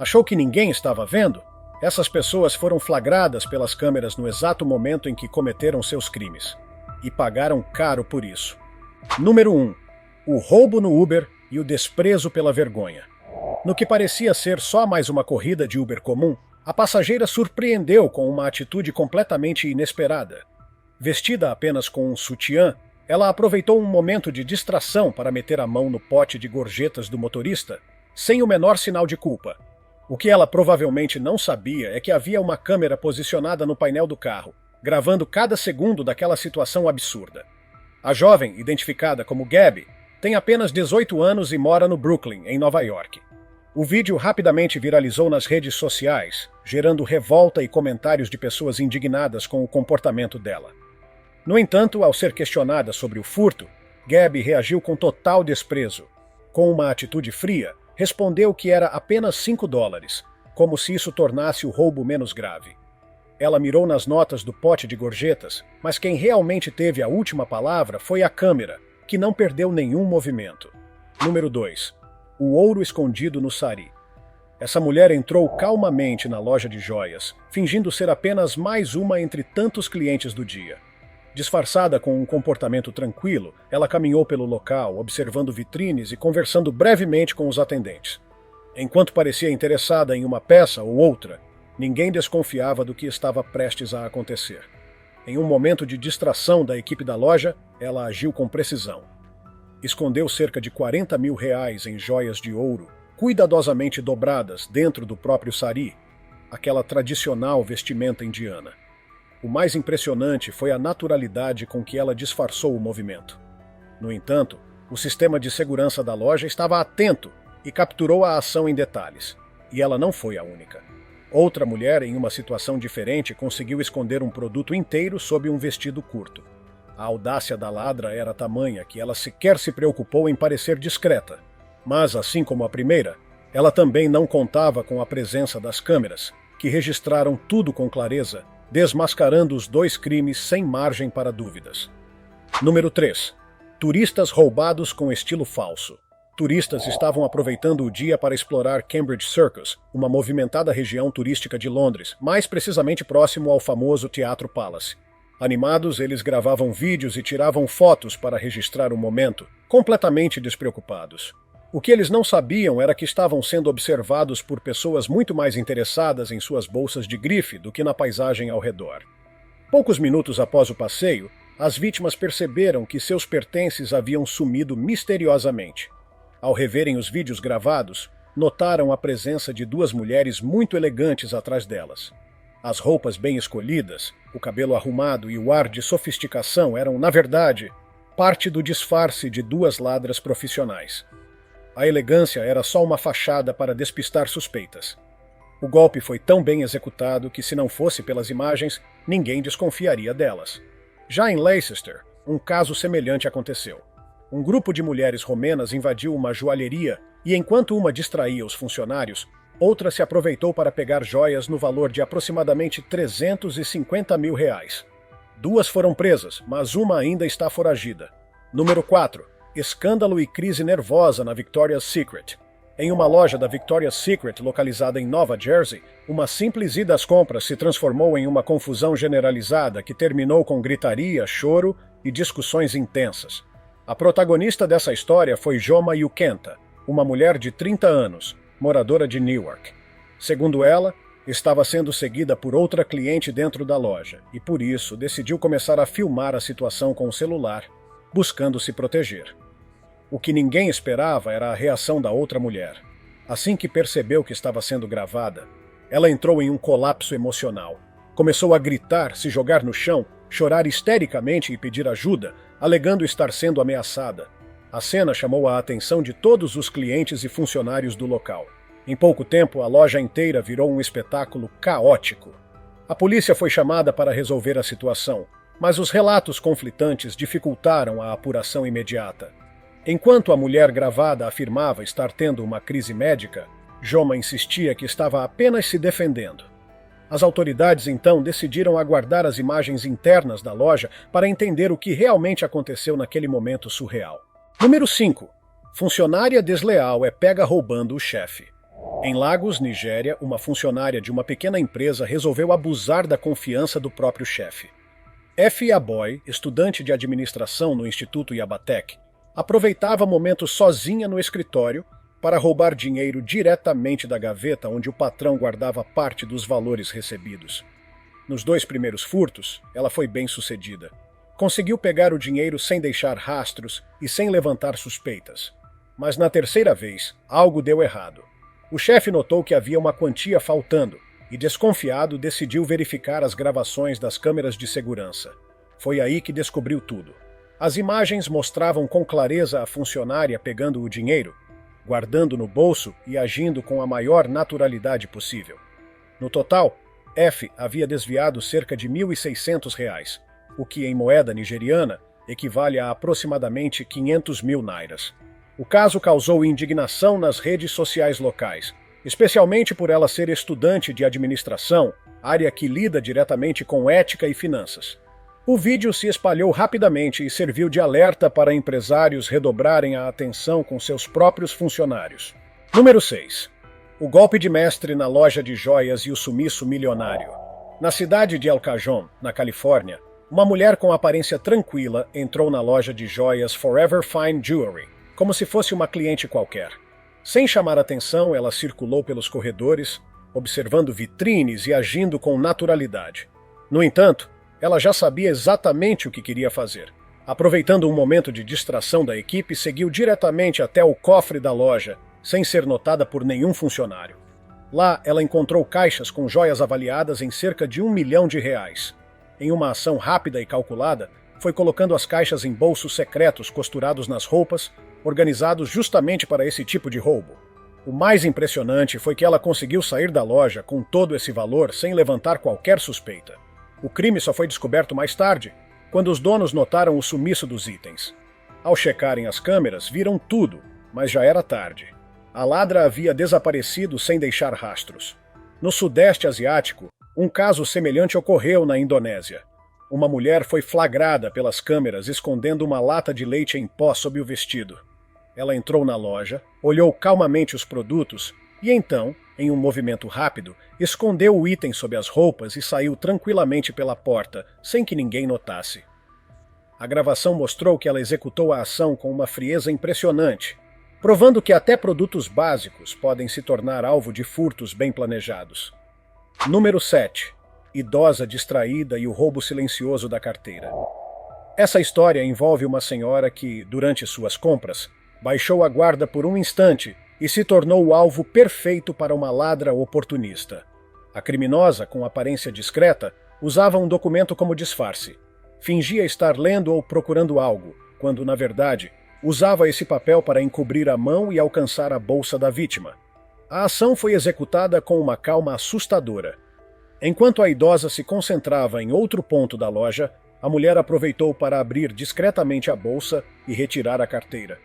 Achou que ninguém estava vendo? Essas pessoas foram flagradas pelas câmeras no exato momento em que cometeram seus crimes. E pagaram caro por isso. Número 1. O roubo no Uber e o desprezo pela vergonha. No que parecia ser só mais uma corrida de Uber comum, a passageira surpreendeu com uma atitude completamente inesperada. Vestida apenas com um sutiã, ela aproveitou um momento de distração para meter a mão no pote de gorjetas do motorista, sem o menor sinal de culpa. O que ela provavelmente não sabia é que havia uma câmera posicionada no painel do carro, gravando cada segundo daquela situação absurda. A jovem, identificada como Gabby, tem apenas 18 anos e mora no Brooklyn, em Nova York. O vídeo rapidamente viralizou nas redes sociais, gerando revolta e comentários de pessoas indignadas com o comportamento dela. No entanto, ao ser questionada sobre o furto, Gabby reagiu com total desprezo. Com uma atitude fria, respondeu que era apenas $5, como se isso tornasse o roubo menos grave. Ela mirou nas notas do pote de gorjetas, mas quem realmente teve a última palavra foi a câmera, que não perdeu nenhum movimento. Número 2. O ouro escondido no sari. Essa mulher entrou calmamente na loja de joias, fingindo ser apenas mais uma entre tantos clientes do dia. Disfarçada com um comportamento tranquilo, ela caminhou pelo local, observando vitrines e conversando brevemente com os atendentes. Enquanto parecia interessada em uma peça ou outra, ninguém desconfiava do que estava prestes a acontecer. Em um momento de distração da equipe da loja, ela agiu com precisão. Escondeu cerca de R$40 mil em joias de ouro, cuidadosamente dobradas dentro do próprio sari, aquela tradicional vestimenta indiana. O mais impressionante foi a naturalidade com que ela disfarçou o movimento. No entanto, o sistema de segurança da loja estava atento e capturou a ação em detalhes. E ela não foi a única. Outra mulher, em uma situação diferente, conseguiu esconder um produto inteiro sob um vestido curto. A audácia da ladra era tamanha que ela sequer se preocupou em parecer discreta. Mas, assim como a primeira, ela também não contava com a presença das câmeras, que registraram tudo com clareza, desmascarando os dois crimes sem margem para dúvidas. Número 3. Turistas roubados com estilo falso. Turistas estavam aproveitando o dia para explorar Cambridge Circus, uma movimentada região turística de Londres, mais precisamente próximo ao famoso Teatro Palace. Animados, eles gravavam vídeos e tiravam fotos para registrar o momento, completamente despreocupados. O que eles não sabiam era que estavam sendo observados por pessoas muito mais interessadas em suas bolsas de grife do que na paisagem ao redor. Poucos minutos após o passeio, as vítimas perceberam que seus pertences haviam sumido misteriosamente. Ao reverem os vídeos gravados, notaram a presença de duas mulheres muito elegantes atrás delas. As roupas bem escolhidas, o cabelo arrumado e o ar de sofisticação eram, na verdade, parte do disfarce de duas ladras profissionais. A elegância era só uma fachada para despistar suspeitas. O golpe foi tão bem executado que, se não fosse pelas imagens, ninguém desconfiaria delas. Já em Leicester, um caso semelhante aconteceu. Um grupo de mulheres romenas invadiu uma joalheria e, enquanto uma distraía os funcionários, outra se aproveitou para pegar joias no valor de aproximadamente R$350 mil. Duas foram presas, mas uma ainda está foragida. Número 4. Escândalo e crise nervosa na Victoria's Secret. Em uma loja da Victoria's Secret localizada em Nova Jersey, uma simples ida às compras se transformou em uma confusão generalizada que terminou com gritaria, choro e discussões intensas. A protagonista dessa história foi Joma Yukenta, uma mulher de 30 anos, moradora de Newark. Segundo ela, estava sendo seguida por outra cliente dentro da loja e, por isso, decidiu começar a filmar a situação com o celular, buscando se proteger. O que ninguém esperava era a reação da outra mulher. Assim que percebeu que estava sendo gravada, ela entrou em um colapso emocional. Começou a gritar, se jogar no chão, chorar histericamente e pedir ajuda, alegando estar sendo ameaçada. A cena chamou a atenção de todos os clientes e funcionários do local. Em pouco tempo, a loja inteira virou um espetáculo caótico. A polícia foi chamada para resolver a situação, mas os relatos conflitantes dificultaram a apuração imediata. Enquanto a mulher gravada afirmava estar tendo uma crise médica, Joma insistia que estava apenas se defendendo. As autoridades então decidiram aguardar as imagens internas da loja para entender o que realmente aconteceu naquele momento surreal. Número 5. Funcionária desleal é pega roubando o chefe. Em Lagos, Nigéria, uma funcionária de uma pequena empresa resolveu abusar da confiança do próprio chefe. Effie Aboy, estudante de administração no Instituto Yabatech, aproveitava momentos sozinha no escritório para roubar dinheiro diretamente da gaveta onde o patrão guardava parte dos valores recebidos. Nos 2 primeiros furtos, ela foi bem-sucedida. Conseguiu pegar o dinheiro sem deixar rastros e sem levantar suspeitas. Mas na terceira vez, algo deu errado. O chefe notou que havia uma quantia faltando e, desconfiado, decidiu verificar as gravações das câmeras de segurança. Foi aí que descobriu tudo. As imagens mostravam com clareza a funcionária pegando o dinheiro, guardando no bolso e agindo com a maior naturalidade possível. No total, F havia desviado cerca de R$ 1.600, o que em moeda nigeriana equivale a aproximadamente 500 mil nairas. O caso causou indignação nas redes sociais locais, especialmente por ela ser estudante de administração, área que lida diretamente com ética e finanças. O vídeo se espalhou rapidamente e serviu de alerta para empresários redobrarem a atenção com seus próprios funcionários. Número 6. O golpe de mestre na loja de joias e o sumiço milionário. Na cidade de El Cajon, na Califórnia, uma mulher com aparência tranquila entrou na loja de joias Forever Fine Jewelry, como se fosse uma cliente qualquer. Sem chamar atenção, ela circulou pelos corredores, observando vitrines e agindo com naturalidade. No entanto, ela já sabia exatamente o que queria fazer. Aproveitando um momento de distração da equipe, seguiu diretamente até o cofre da loja, sem ser notada por nenhum funcionário. Lá, ela encontrou caixas com joias avaliadas em cerca de R$ 1 milhão. Em uma ação rápida e calculada, foi colocando as caixas em bolsos secretos costurados nas roupas, organizados justamente para esse tipo de roubo. O mais impressionante foi que ela conseguiu sair da loja com todo esse valor sem levantar qualquer suspeita. O crime só foi descoberto mais tarde, quando os donos notaram o sumiço dos itens. Ao checarem as câmeras, viram tudo, mas já era tarde. A ladra havia desaparecido sem deixar rastros. No Sudeste Asiático, um caso semelhante ocorreu na Indonésia. Uma mulher foi flagrada pelas câmeras escondendo uma lata de leite em pó sob o vestido. Ela entrou na loja, olhou calmamente os produtos e então, em um movimento rápido, escondeu o item sob as roupas e saiu tranquilamente pela porta, sem que ninguém notasse. A gravação mostrou que ela executou a ação com uma frieza impressionante, provando que até produtos básicos podem se tornar alvo de furtos bem planejados. Número 7. Idosa distraída e o roubo silencioso da carteira. Essa história envolve uma senhora que, durante suas compras, baixou a guarda por um instante e se tornou o alvo perfeito para uma ladra oportunista. A criminosa, com aparência discreta, usava um documento como disfarce. Fingia estar lendo ou procurando algo, quando, na verdade, usava esse papel para encobrir a mão e alcançar a bolsa da vítima. A ação foi executada com uma calma assustadora. Enquanto a idosa se concentrava em outro ponto da loja, a mulher aproveitou para abrir discretamente a bolsa e retirar a carteira.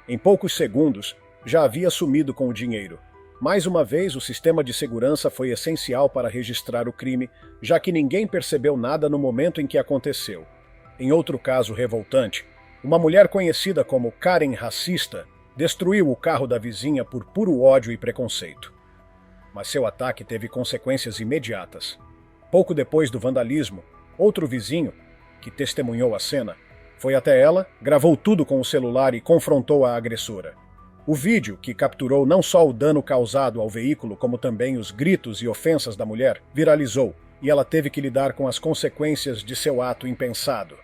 Em poucos segundos, já havia sumido com o dinheiro. Mais uma vez, o sistema de segurança foi essencial para registrar o crime, já que ninguém percebeu nada no momento em que aconteceu. Em outro caso revoltante, uma mulher conhecida como Karen Racista destruiu o carro da vizinha por puro ódio e preconceito. Mas seu ataque teve consequências imediatas. Pouco depois do vandalismo, outro vizinho, que testemunhou a cena, foi até ela, gravou tudo com o celular e confrontou a agressora. O vídeo, que capturou não só o dano causado ao veículo, como também os gritos e ofensas da mulher, viralizou, e ela teve que lidar com as consequências de seu ato impensado.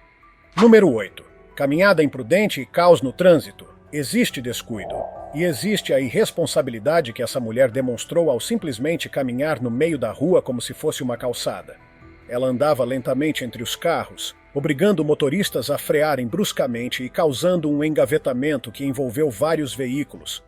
Número 8. Caminhada imprudente e caos no trânsito. Existe descuido. E existe a irresponsabilidade que essa mulher demonstrou ao simplesmente caminhar no meio da rua como se fosse uma calçada. Ela andava lentamente entre os carros, obrigando motoristas a frearem bruscamente e causando um engavetamento que envolveu vários veículos.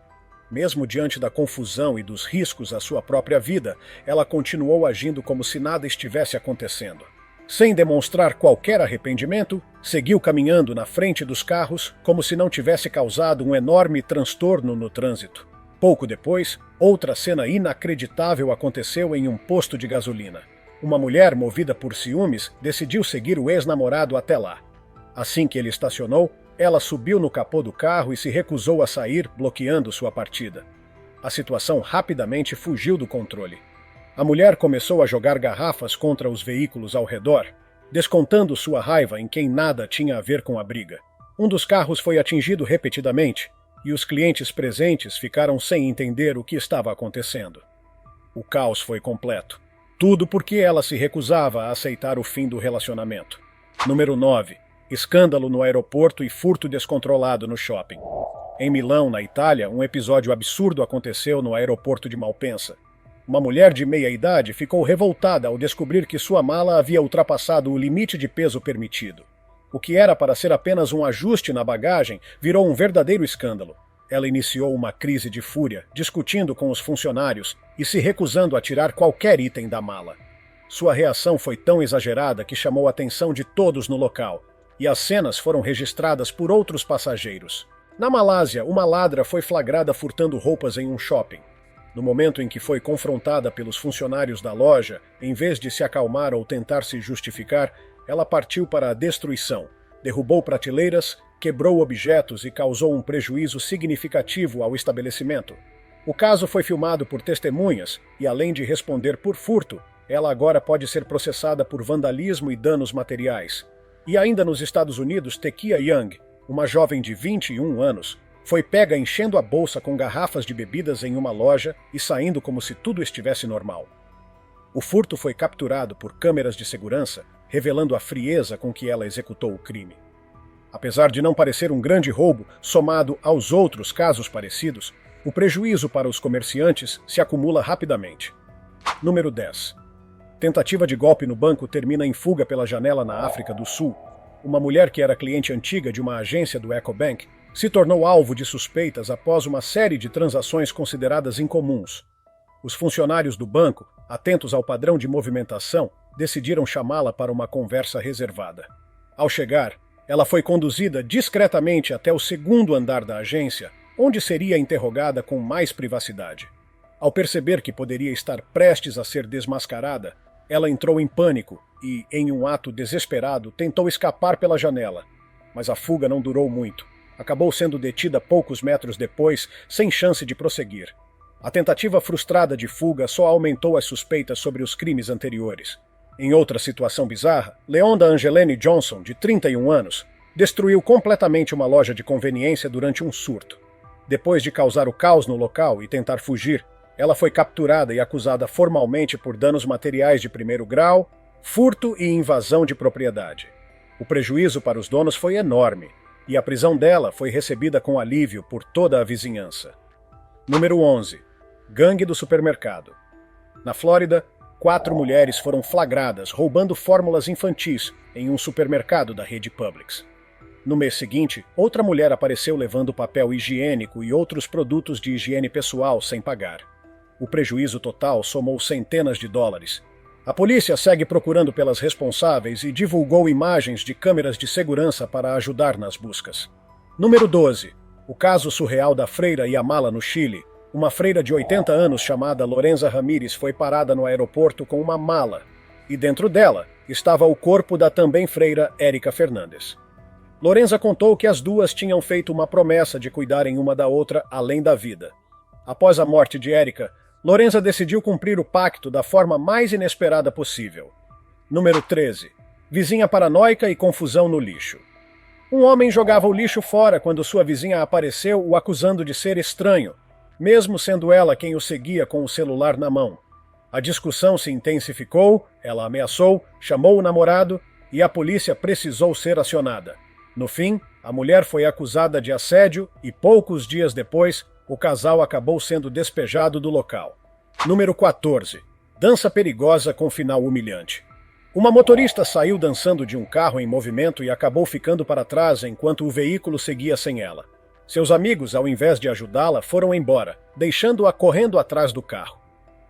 Mesmo diante da confusão e dos riscos à sua própria vida, ela continuou agindo como se nada estivesse acontecendo. Sem demonstrar qualquer arrependimento, seguiu caminhando na frente dos carros como se não tivesse causado um enorme transtorno no trânsito. Pouco depois, outra cena inacreditável aconteceu em um posto de gasolina. Uma mulher, movida por ciúmes, decidiu seguir o ex-namorado até lá. Assim que ele estacionou, ela subiu no capô do carro e se recusou a sair, bloqueando sua partida. A situação rapidamente fugiu do controle. A mulher começou a jogar garrafas contra os veículos ao redor, descontando sua raiva em quem nada tinha a ver com a briga. Um dos carros foi atingido repetidamente, e os clientes presentes ficaram sem entender o que estava acontecendo. O caos foi completo. Tudo porque ela se recusava a aceitar o fim do relacionamento. Número 9. Escândalo no aeroporto e furto descontrolado no shopping. Em Milão, na Itália, um episódio absurdo aconteceu no aeroporto de Malpensa. Uma mulher de meia idade ficou revoltada ao descobrir que sua mala havia ultrapassado o limite de peso permitido. O que era para ser apenas um ajuste na bagagem virou um verdadeiro escândalo. Ela iniciou uma crise de fúria, discutindo com os funcionários e se recusando a tirar qualquer item da mala. Sua reação foi tão exagerada que chamou a atenção de todos no local, e as cenas foram registradas por outros passageiros. Na Malásia, uma ladra foi flagrada furtando roupas em um shopping. No momento em que foi confrontada pelos funcionários da loja, em vez de se acalmar ou tentar se justificar, ela partiu para a destruição, derrubou prateleiras, quebrou objetos e causou um prejuízo significativo ao estabelecimento. O caso foi filmado por testemunhas e, além de responder por furto, ela agora pode ser processada por vandalismo e danos materiais. E ainda nos Estados Unidos, Tequia Young, uma jovem de 21 anos, foi pega enchendo a bolsa com garrafas de bebidas em uma loja e saindo como se tudo estivesse normal. O furto foi capturado por câmeras de segurança, revelando a frieza com que ela executou o crime. Apesar de não parecer um grande roubo, somado aos outros casos parecidos, o prejuízo para os comerciantes se acumula rapidamente. Número 10. Tentativa de golpe no banco termina em fuga pela janela na África do Sul. Uma mulher que era cliente antiga de uma agência do Ecobank se tornou alvo de suspeitas após uma série de transações consideradas incomuns. Os funcionários do banco, atentos ao padrão de movimentação, decidiram chamá-la para uma conversa reservada. Ao chegar, ela foi conduzida discretamente até o segundo andar da agência, onde seria interrogada com mais privacidade. Ao perceber que poderia estar prestes a ser desmascarada, ela entrou em pânico e, em um ato desesperado, tentou escapar pela janela. Mas a fuga não durou muito. Acabou sendo detida poucos metros depois, sem chance de prosseguir. A tentativa frustrada de fuga só aumentou as suspeitas sobre os crimes anteriores. Em outra situação bizarra, Leonda Angelene Johnson, de 31 anos, destruiu completamente uma loja de conveniência durante um surto. Depois de causar o caos no local e tentar fugir, ela foi capturada e acusada formalmente por danos materiais de primeiro grau, furto e invasão de propriedade. O prejuízo para os donos foi enorme, e a prisão dela foi recebida com alívio por toda a vizinhança. Número 11. Gangue do supermercado. Na Flórida, 4 mulheres foram flagradas roubando fórmulas infantis em um supermercado da rede Publix. No mês seguinte, outra mulher apareceu levando papel higiênico e outros produtos de higiene pessoal sem pagar. O prejuízo total somou centenas de dólares. A polícia segue procurando pelas responsáveis e divulgou imagens de câmeras de segurança para ajudar nas buscas. Número 12. O caso surreal da freira Yamala no Chile. Uma freira de 80 anos chamada Lorenza Ramírez foi parada no aeroporto com uma mala, e dentro dela estava o corpo da também freira Érica Fernandes. Lorenza contou que as duas tinham feito uma promessa de cuidarem uma da outra além da vida. Após a morte de Érica, Lorenza decidiu cumprir o pacto da forma mais inesperada possível. Número 13. Vizinha paranoica e confusão no lixo. Um homem jogava o lixo fora quando sua vizinha apareceu o acusando de ser estranho, mesmo sendo ela quem o seguia com o celular na mão. A discussão se intensificou, ela ameaçou, chamou o namorado e a polícia precisou ser acionada. No fim, a mulher foi acusada de assédio e, poucos dias depois, o casal acabou sendo despejado do local. Número 14. Dança perigosa com final humilhante. Uma motorista saiu dançando de um carro em movimento e acabou ficando para trás enquanto o veículo seguia sem ela. Seus amigos, ao invés de ajudá-la, foram embora, deixando-a correndo atrás do carro.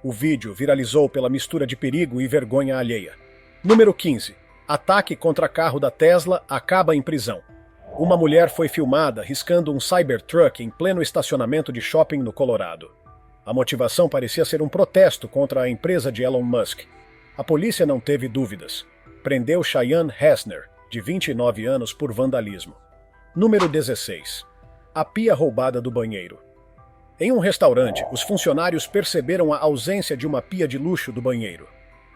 O vídeo viralizou pela mistura de perigo e vergonha alheia. Número 15. Ataque contra carro da Tesla acaba em prisão. Uma mulher foi filmada riscando um Cybertruck em pleno estacionamento de shopping no Colorado. A motivação parecia ser um protesto contra a empresa de Elon Musk. A polícia não teve dúvidas. Prendeu Cheyenne Hessner, de 29 anos, por vandalismo. Número 16. A pia roubada do banheiro. Em um restaurante, os funcionários perceberam a ausência de uma pia de luxo do banheiro.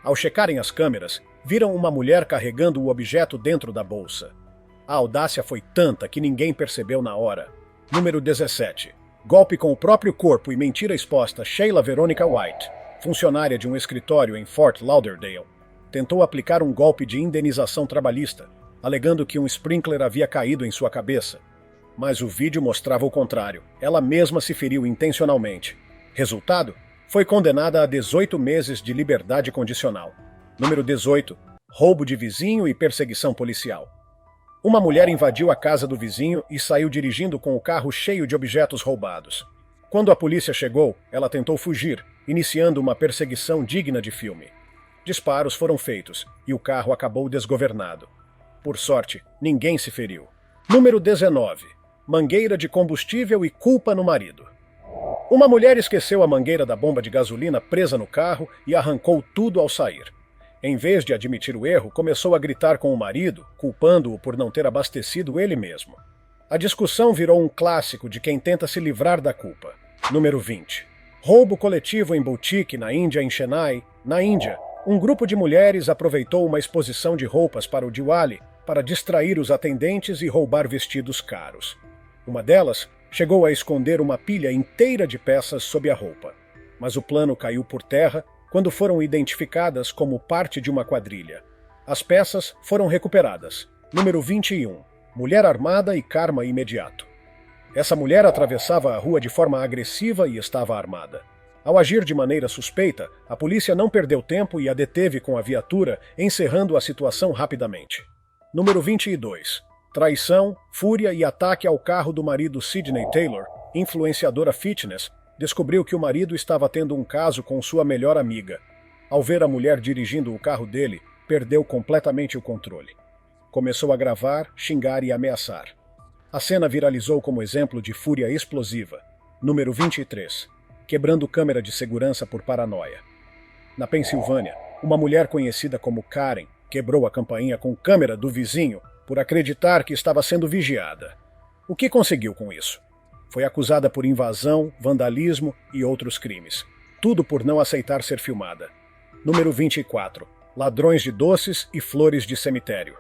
Ao checarem as câmeras, viram uma mulher carregando o objeto dentro da bolsa. A audácia foi tanta que ninguém percebeu na hora. Número 17. Golpe com o próprio corpo e mentira exposta. Sheila Veronica White, funcionária de um escritório em Fort Lauderdale, tentou aplicar um golpe de indenização trabalhista, alegando que um sprinkler havia caído em sua cabeça. Mas o vídeo mostrava o contrário. Ela mesma se feriu intencionalmente. Resultado? Foi condenada a 18 meses de liberdade condicional. Número 18. Roubo de vizinho e perseguição policial. Uma mulher invadiu a casa do vizinho e saiu dirigindo com o carro cheio de objetos roubados. Quando a polícia chegou, ela tentou fugir, iniciando uma perseguição digna de filme. Disparos foram feitos e o carro acabou desgovernado. Por sorte, ninguém se feriu. Número 19. Mangueira de combustível e culpa no marido. Uma mulher esqueceu a mangueira da bomba de gasolina presa no carro e arrancou tudo ao sair. Em vez de admitir o erro, começou a gritar com o marido, culpando-o por não ter abastecido ele mesmo. A discussão virou um clássico de quem tenta se livrar da culpa. Número 20. Roubo coletivo em boutique na Índia, em Chennai. Na Índia, um grupo de mulheres aproveitou uma exposição de roupas para o Diwali para distrair os atendentes e roubar vestidos caros. Uma delas chegou a esconder uma pilha inteira de peças sob a roupa, mas o plano caiu por terra quando foram identificadas como parte de uma quadrilha. As peças foram recuperadas. Número 21. Mulher armada e karma imediato. Essa mulher atravessava a rua de forma agressiva e estava armada. Ao agir de maneira suspeita, a polícia não perdeu tempo e a deteve com a viatura, encerrando a situação rapidamente. Número 22. Traição, fúria e ataque ao carro do marido. Sydney Taylor, influenciadora fitness, descobriu que o marido estava tendo um caso com sua melhor amiga. Ao ver a mulher dirigindo o carro dele, perdeu completamente o controle. Começou a gravar, xingar e ameaçar. A cena viralizou como exemplo de fúria explosiva. Número 23. Quebrando câmera de segurança por paranoia. Na Pensilvânia, uma mulher conhecida como Karen quebrou a campainha com câmera do vizinho por acreditar que estava sendo vigiada. O que conseguiu com isso? Foi acusada por invasão, vandalismo e outros crimes. Tudo por não aceitar ser filmada. Número 24. Ladrões de doces e flores de cemitério.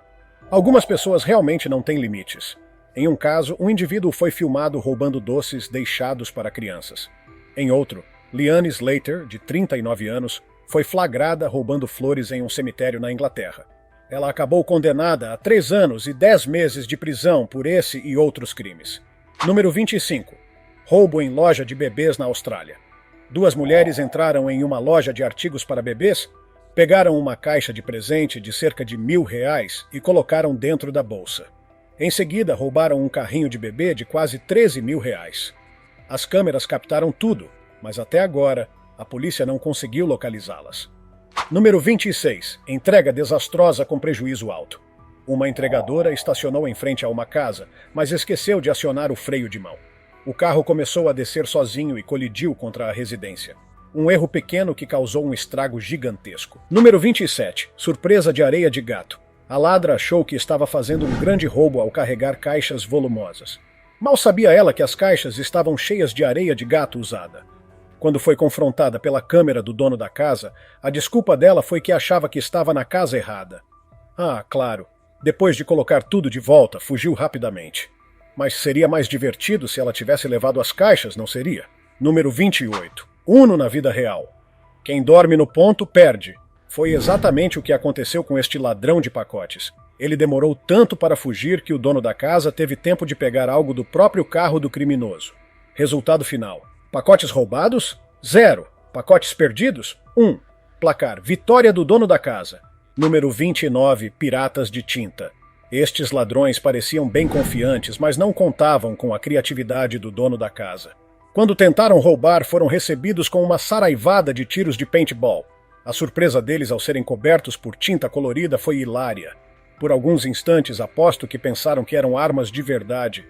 Algumas pessoas realmente não têm limites. Em um caso, um indivíduo foi filmado roubando doces deixados para crianças. Em outro, Liane Slater, de 39 anos, foi flagrada roubando flores em um cemitério na Inglaterra. Ela acabou condenada a 3 anos e 10 meses de prisão por esse e outros crimes. Número 25. Roubo em loja de bebês na Austrália. 2 mulheres entraram em uma loja de artigos para bebês, pegaram uma caixa de presente de cerca de R$1.000 e colocaram dentro da bolsa. Em seguida, roubaram um carrinho de bebê de quase R$13.000. As câmeras captaram tudo, mas até agora a polícia não conseguiu localizá-las. Número 26. Entrega desastrosa com prejuízo alto. Uma entregadora estacionou em frente a uma casa, mas esqueceu de acionar o freio de mão. O carro começou a descer sozinho e colidiu contra a residência. Um erro pequeno que causou um estrago gigantesco. Número 27. Surpresa de areia de gato. A ladra achou que estava fazendo um grande roubo ao carregar caixas volumosas. Mal sabia ela que as caixas estavam cheias de areia de gato usada. Quando foi confrontada pela câmera do dono da casa, a desculpa dela foi que achava que estava na casa errada. Ah, claro. Depois de colocar tudo de volta, fugiu rapidamente. Mas seria mais divertido se ela tivesse levado as caixas, não seria? Número 28. Uno na vida real. Quem dorme no ponto, perde. Foi exatamente o que aconteceu com este ladrão de pacotes. Ele demorou tanto para fugir que o dono da casa teve tempo de pegar algo do próprio carro do criminoso. Resultado final. Pacotes roubados? 0. Pacotes perdidos? 1. Placar. Vitória do dono da casa. Número 29. Piratas de tinta. Estes ladrões pareciam bem confiantes, mas não contavam com a criatividade do dono da casa. Quando tentaram roubar, foram recebidos com uma saraivada de tiros de paintball. A surpresa deles ao serem cobertos por tinta colorida foi hilária. Por alguns instantes, aposto que pensaram que eram armas de verdade.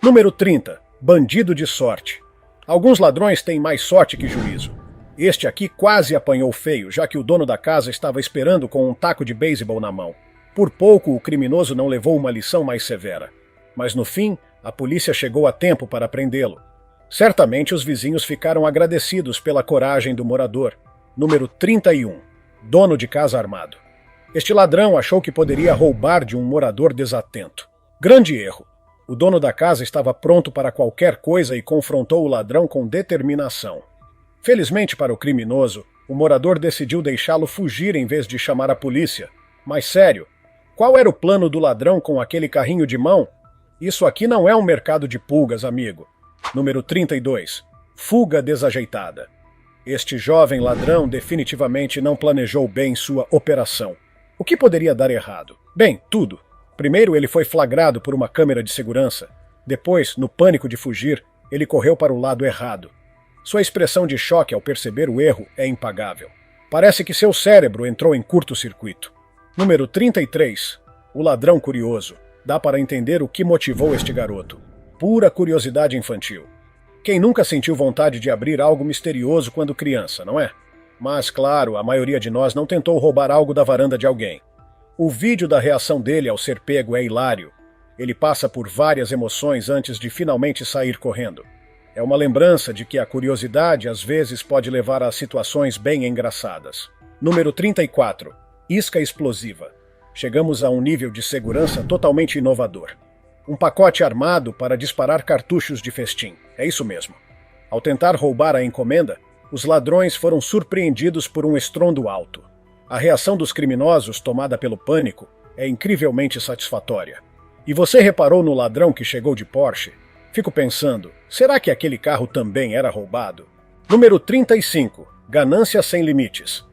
Número 30. Bandido de sorte. Alguns ladrões têm mais sorte que juízo. Este aqui quase apanhou feio, já que o dono da casa estava esperando com um taco de beisebol na mão. Por pouco, o criminoso não levou uma lição mais severa. Mas no fim, a polícia chegou a tempo para prendê-lo. Certamente os vizinhos ficaram agradecidos pela coragem do morador. Número 31. Dono de casa armado. Este ladrão achou que poderia roubar de um morador desatento. Grande erro. O dono da casa estava pronto para qualquer coisa e confrontou o ladrão com determinação. Felizmente para o criminoso, o morador decidiu deixá-lo fugir em vez de chamar a polícia. Mas sério, qual era o plano do ladrão com aquele carrinho de mão? Isso aqui não é um mercado de pulgas, amigo. Número 32. Fuga desajeitada. Este jovem ladrão definitivamente não planejou bem sua operação. O que poderia dar errado? Bem, tudo. Primeiro, ele foi flagrado por uma câmera de segurança. Depois, no pânico de fugir, ele correu para o lado errado. Sua expressão de choque ao perceber o erro é impagável. Parece que seu cérebro entrou em curto-circuito. Número 33. O ladrão curioso. Dá para entender o que motivou este garoto. Pura curiosidade infantil. Quem nunca sentiu vontade de abrir algo misterioso quando criança, não é? Mas, claro, a maioria de nós não tentou roubar algo da varanda de alguém. O vídeo da reação dele ao ser pego é hilário. Ele passa por várias emoções antes de finalmente sair correndo. É uma lembrança de que a curiosidade às vezes pode levar a situações bem engraçadas. Número 34. Isca explosiva. Chegamos a um nível de segurança totalmente inovador. Um pacote armado para disparar cartuchos de festim. É isso mesmo. Ao tentar roubar a encomenda, os ladrões foram surpreendidos por um estrondo alto. A reação dos criminosos, tomada pelo pânico, é incrivelmente satisfatória. E você reparou no ladrão que chegou de Porsche? Fico pensando, será que aquele carro também era roubado? Número 35. Ganância sem limites.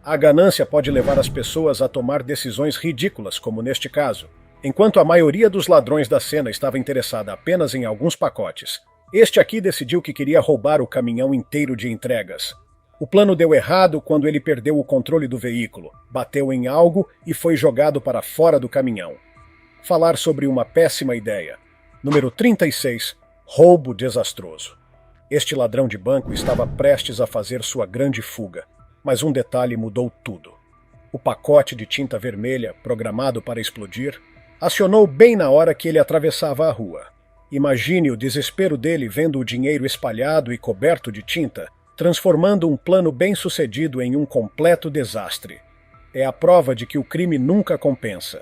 A ganância pode levar as pessoas a tomar decisões ridículas, como neste caso. Enquanto a maioria dos ladrões da cena estava interessada apenas em alguns pacotes, este aqui decidiu que queria roubar o caminhão inteiro de entregas. O plano deu errado quando ele perdeu o controle do veículo, bateu em algo e foi jogado para fora do caminhão. Falar sobre uma péssima ideia. Número 36. Roubo desastroso. Este ladrão de banco estava prestes a fazer sua grande fuga, mas um detalhe mudou tudo. O pacote de tinta vermelha, programado para explodir, acionou bem na hora que ele atravessava a rua. Imagine o desespero dele vendo o dinheiro espalhado e coberto de tinta, transformando um plano bem-sucedido em um completo desastre. É a prova de que o crime nunca compensa.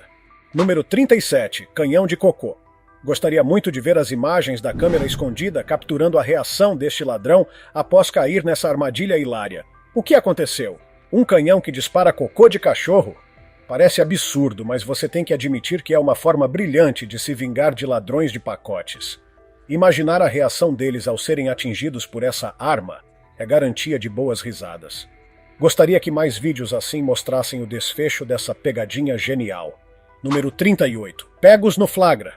Número 37. Canhão de cocô. Gostaria muito de ver as imagens da câmera escondida capturando a reação deste ladrão após cair nessa armadilha hilária. O que aconteceu? Um canhão que dispara cocô de cachorro? Parece absurdo, mas você tem que admitir que é uma forma brilhante de se vingar de ladrões de pacotes. Imaginar a reação deles ao serem atingidos por essa arma é garantia de boas risadas. Gostaria que mais vídeos assim mostrassem o desfecho dessa pegadinha genial. Número 38. Pegos no flagra.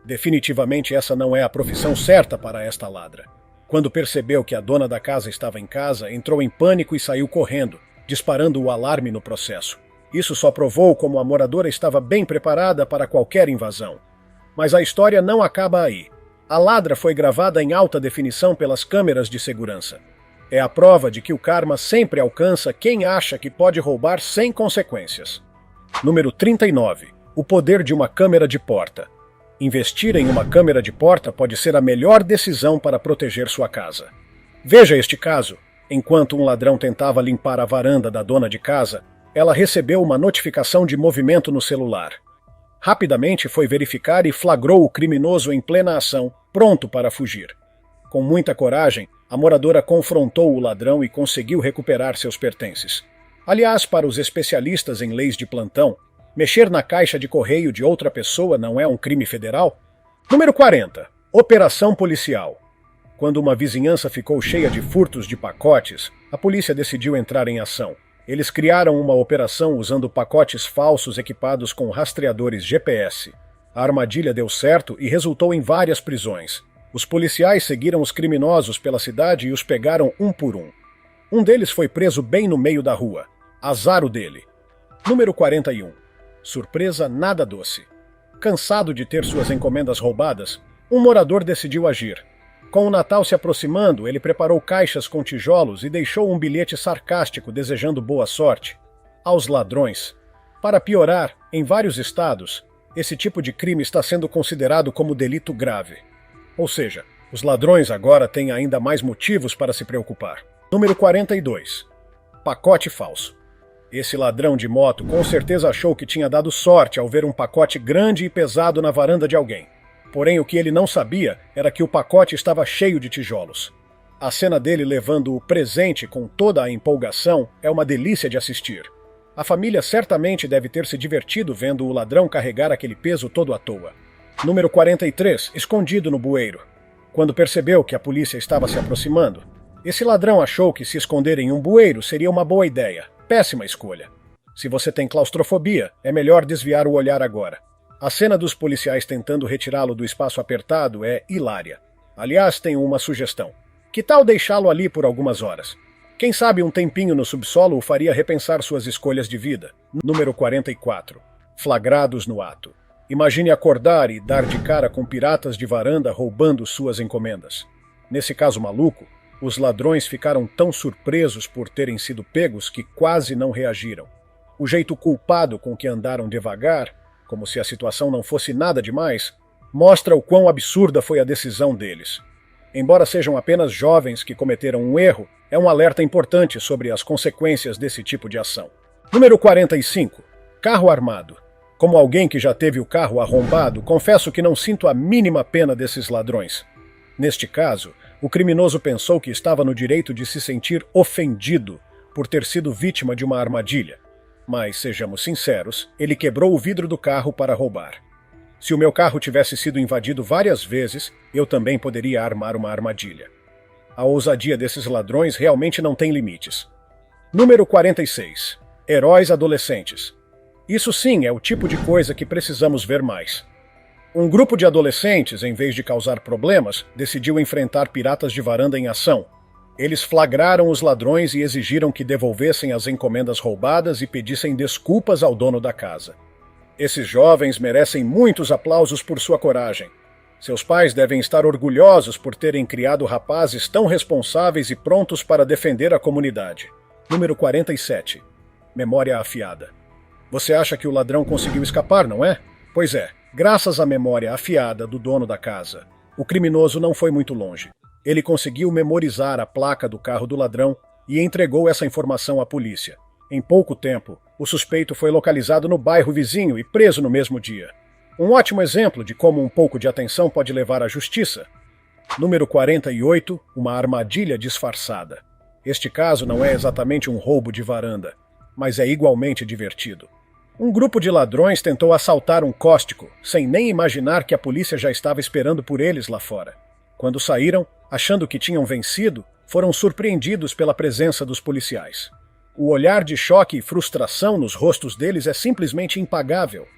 Definitivamente essa não é a profissão certa para esta ladra. Quando percebeu que a dona da casa estava em casa, entrou em pânico e saiu correndo, disparando o alarme no processo. Isso só provou como a moradora estava bem preparada para qualquer invasão. Mas a história não acaba aí. A ladra foi gravada em alta definição pelas câmeras de segurança. É a prova de que o karma sempre alcança quem acha que pode roubar sem consequências. Número 39. O poder de uma câmera de porta. Investir em uma câmera de porta pode ser a melhor decisão para proteger sua casa. Veja este caso. Enquanto um ladrão tentava limpar a varanda da dona de casa, ela recebeu uma notificação de movimento no celular. Rapidamente foi verificar e flagrou o criminoso em plena ação, pronto para fugir. Com muita coragem, a moradora confrontou o ladrão e conseguiu recuperar seus pertences. Aliás, para os especialistas em leis de plantão, mexer na caixa de correio de outra pessoa não é um crime federal? Número 40. Operação policial. Quando uma vizinhança ficou cheia de furtos de pacotes, a polícia decidiu entrar em ação. Eles criaram uma operação usando pacotes falsos equipados com rastreadores GPS. A armadilha deu certo e resultou em várias prisões. Os policiais seguiram os criminosos pela cidade e os pegaram um por um. Um deles foi preso bem no meio da rua. Azar o dele. Número 41. Surpresa nada doce. Cansado de ter suas encomendas roubadas, um morador decidiu agir. Com o Natal se aproximando, ele preparou caixas com tijolos e deixou um bilhete sarcástico desejando boa sorte aos ladrões. Para piorar, em vários estados, esse tipo de crime está sendo considerado como delito grave. Ou seja, Os ladrões agora têm ainda mais motivos para se preocupar. Número 42. Pacote falso. Esse ladrão de moto com certeza achou que tinha dado sorte ao ver um pacote grande e pesado na varanda de alguém. Porém, o que ele não sabia era que o pacote estava cheio de tijolos. A cena dele levando o presente com toda a empolgação é uma delícia de assistir. A família certamente deve ter se divertido vendo o ladrão carregar aquele peso todo à toa. Número 43. Escondido no bueiro. Quando percebeu que a polícia estava se aproximando, esse ladrão achou que se esconder em um bueiro seria uma boa ideia. Péssima escolha. Se você tem claustrofobia, é melhor desviar o olhar agora. A cena dos policiais tentando retirá-lo do espaço apertado é hilária. Aliás, tenho uma sugestão. Que tal deixá-lo ali por algumas horas? Quem sabe um tempinho no subsolo o faria repensar suas escolhas de vida. Número 44. Flagrados no ato. Imagine acordar e dar de cara com piratas de varanda roubando suas encomendas. Nesse caso maluco, os ladrões ficaram tão surpresos por terem sido pegos que quase não reagiram. O jeito culpado com que andaram devagar, como se a situação não fosse nada demais, mostra o quão absurda foi a decisão deles. Embora sejam apenas jovens que cometeram um erro, é um alerta importante sobre as consequências desse tipo de ação. Número 45. Carro armado. Como alguém que já teve o carro arrombado, confesso que não sinto a mínima pena desses ladrões. Neste caso, o criminoso pensou que estava no direito de se sentir ofendido por ter sido vítima de uma armadilha. Mas, sejamos sinceros, ele quebrou o vidro do carro para roubar. Se o meu carro tivesse sido invadido várias vezes, eu também poderia armar uma armadilha. A ousadia desses ladrões realmente não tem limites. Número 46. Heróis adolescentes. Isso sim é o tipo de coisa que precisamos ver mais. Um grupo de adolescentes, em vez de causar problemas, decidiu enfrentar piratas de varanda em ação. Eles flagraram os ladrões e exigiram que devolvessem as encomendas roubadas e pedissem desculpas ao dono da casa. Esses jovens merecem muitos aplausos por sua coragem. Seus pais devem estar orgulhosos por terem criado rapazes tão responsáveis e prontos para defender a comunidade. Número 47. Memória afiada. Você acha que o ladrão conseguiu escapar, não é? Pois é. Graças à memória afiada do dono da casa, o criminoso não foi muito longe. Ele conseguiu memorizar a placa do carro do ladrão e entregou essa informação à polícia. Em pouco tempo, o suspeito foi localizado no bairro vizinho e preso no mesmo dia. Um ótimo exemplo de como um pouco de atenção pode levar à justiça. Número 48. Uma armadilha disfarçada. Este caso não é exatamente um roubo de varanda, mas é igualmente divertido. Um grupo de ladrões tentou assaltar um cóstico, sem nem imaginar que a polícia já estava esperando por eles lá fora. Quando saíram, achando que tinham vencido, foram surpreendidos pela presença dos policiais. O olhar de choque e frustração nos rostos deles é simplesmente impagável.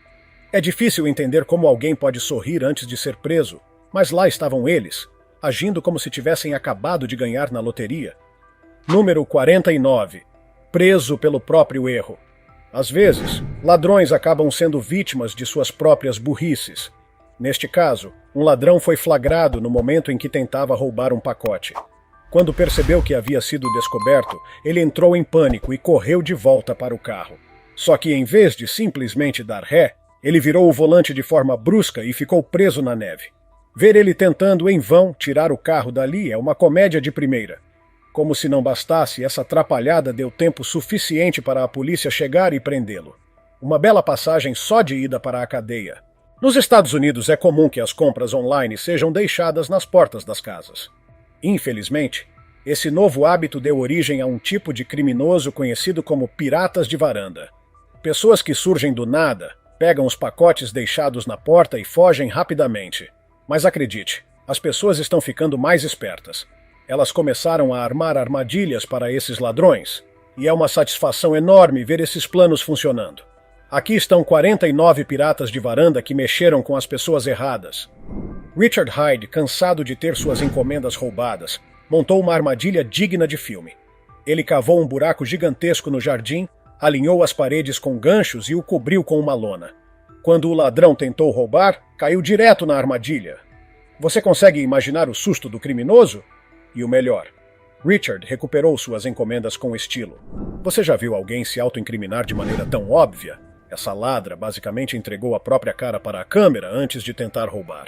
É difícil entender como alguém pode sorrir antes de ser preso, mas lá estavam eles, agindo como se tivessem acabado de ganhar na loteria. Número 49. Preso pelo próprio erro. Às vezes, ladrões acabam sendo vítimas de suas próprias burrices. Neste caso, um ladrão foi flagrado no momento em que tentava roubar um pacote. Quando percebeu que havia sido descoberto, ele entrou em pânico e correu de volta para o carro. Só que em vez de simplesmente dar ré, ele virou o volante de forma brusca e ficou preso na neve. Ver ele tentando em vão tirar o carro dali é uma comédia de primeira. Como se não bastasse, essa atrapalhada deu tempo suficiente para a polícia chegar e prendê-lo. Uma bela passagem só de ida para a cadeia. Nos Estados Unidos é comum que as compras online sejam deixadas nas portas das casas. Infelizmente, esse novo hábito deu origem a um tipo de criminoso conhecido como piratas de varanda. Pessoas que surgem do nada, pegam os pacotes deixados na porta e fogem rapidamente. Mas acredite, as pessoas estão ficando mais espertas. Elas começaram a armar armadilhas para esses ladrões, e é uma satisfação enorme ver esses planos funcionando. Aqui estão 49 piratas de varanda que mexeram com as pessoas erradas. Richard Hyde, cansado de ter suas encomendas roubadas, montou uma armadilha digna de filme. Ele cavou um buraco gigantesco no jardim, alinhou as paredes com ganchos e o cobriu com uma lona. Quando o ladrão tentou roubar, caiu direto na armadilha. Você consegue imaginar o susto do criminoso? E o melhor, Richard recuperou suas encomendas com estilo. Você já viu alguém se autoincriminar de maneira tão óbvia? Essa ladra basicamente entregou a própria cara para a câmera antes de tentar roubar.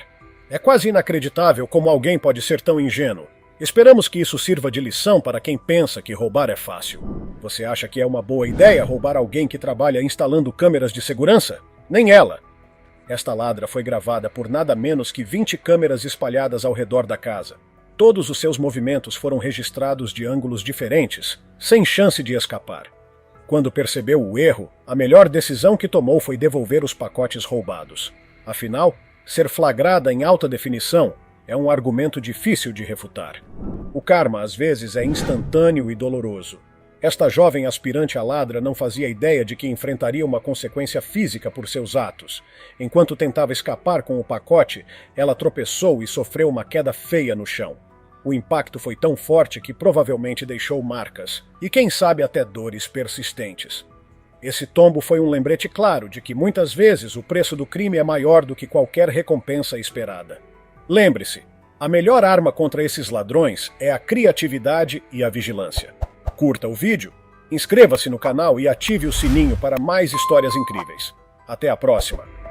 É quase inacreditável como alguém pode ser tão ingênuo. Esperamos que isso sirva de lição para quem pensa que roubar é fácil. Você acha que é uma boa ideia roubar alguém que trabalha instalando câmeras de segurança? Nem ela. Esta ladra foi gravada por nada menos que 20 câmeras espalhadas ao redor da casa. Todos os seus movimentos foram registrados de ângulos diferentes, sem chance de escapar. Quando percebeu o erro, a melhor decisão que tomou foi devolver os pacotes roubados. Afinal, ser flagrada em alta definição é um argumento difícil de refutar. O karma, às vezes, é instantâneo e doloroso. Esta jovem aspirante à ladra não fazia ideia de que enfrentaria uma consequência física por seus atos. Enquanto tentava escapar com o pacote, ela tropeçou e sofreu uma queda feia no chão. O impacto foi tão forte que provavelmente deixou marcas, e quem sabe até dores persistentes. Esse tombo foi um lembrete claro de que muitas vezes o preço do crime é maior do que qualquer recompensa esperada. Lembre-se, a melhor arma contra esses ladrões é a criatividade e a vigilância. Curta o vídeo, inscreva-se no canal e ative o sininho para mais histórias incríveis. Até a próxima!